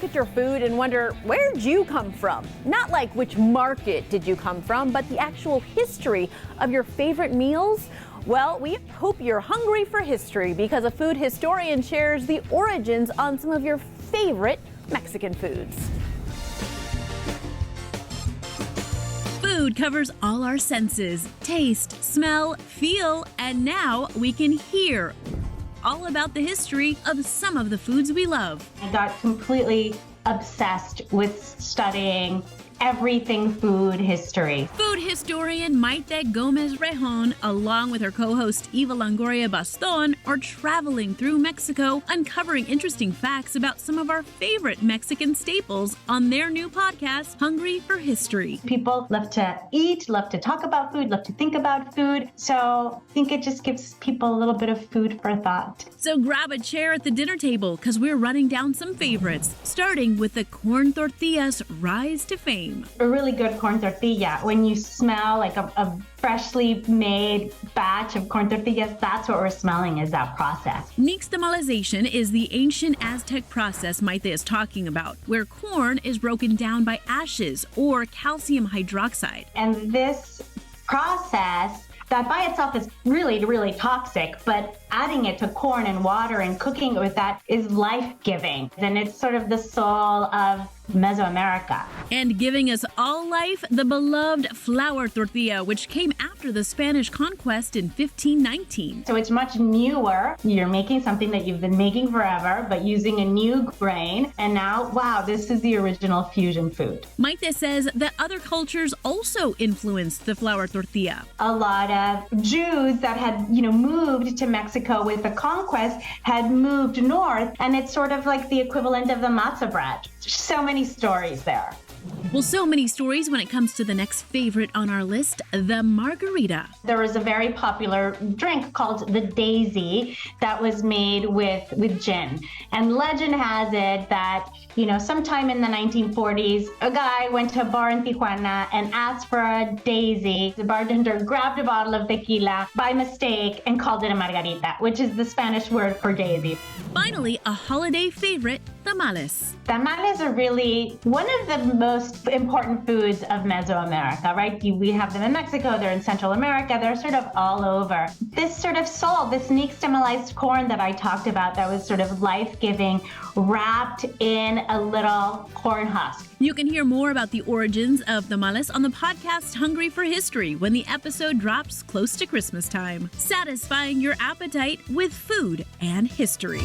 look at your food and wonder, where'd you come from? Not like which market did you come from, but the actual history of your favorite meals? Well, we hope you're hungry for history because a food historian shares the origins on some of your favorite Mexican foods. Food covers all our senses: taste, smell, feel, and now we can hear. All about the history of some of the foods we love. I got completely obsessed with studying everything food history. Food historian Maite Gomez Rejon, along with her co-host Eva Longoria Baston, are traveling through Mexico, uncovering interesting facts about some of our favorite Mexican staples on their new podcast, Hungry for History. People love to eat, love to talk about food, love to think about food. So I think it just gives people a little bit of food for thought. So grab a chair at the dinner table because we're running down some favorites, starting with the corn tortillas' rise to fame. A really good corn tortilla, when you smell like a freshly made batch of corn tortillas, that's what we're smelling, is that process. Nixtamalization is the ancient Aztec process Maite is talking about, where corn is broken down by ashes or calcium hydroxide. And this process that by itself is really, really toxic, but adding it to corn and water and cooking it with that is life-giving. And it's sort of the soul of Mesoamerica. And giving us all life, the beloved flour tortilla, which came after the Spanish conquest in 1519. So it's much newer. You're making something that you've been making forever, but using a new grain. And now, wow, this is the original fusion food. Maite says that other cultures also influenced the flour tortilla. A lot of Jews that had, moved to Mexico with the conquest had moved north, and it's sort of like the equivalent of the matzah bread. So many stories there. Well, so many stories when it comes to the next favorite on our list, the margarita. There was a very popular drink called the Daisy that was made with gin. And legend has it that, sometime in the 1940s, a guy went to a bar in Tijuana and asked for a Daisy. The bartender grabbed a bottle of tequila by mistake and called it a margarita, which is the Spanish word for daisy. Finally, a holiday favorite, tamales. Tamales are really one of the most important foods of Mesoamerica, right? We have them in Mexico, they're in Central America, they're sort of all over. This sort of soul, this nixtamalized corn that I talked about that was sort of life-giving, wrapped in a little corn husk. You can hear more about the origins of tamales on the podcast Hungry for History when the episode drops close to Christmas time. Satisfying your appetite with food and history.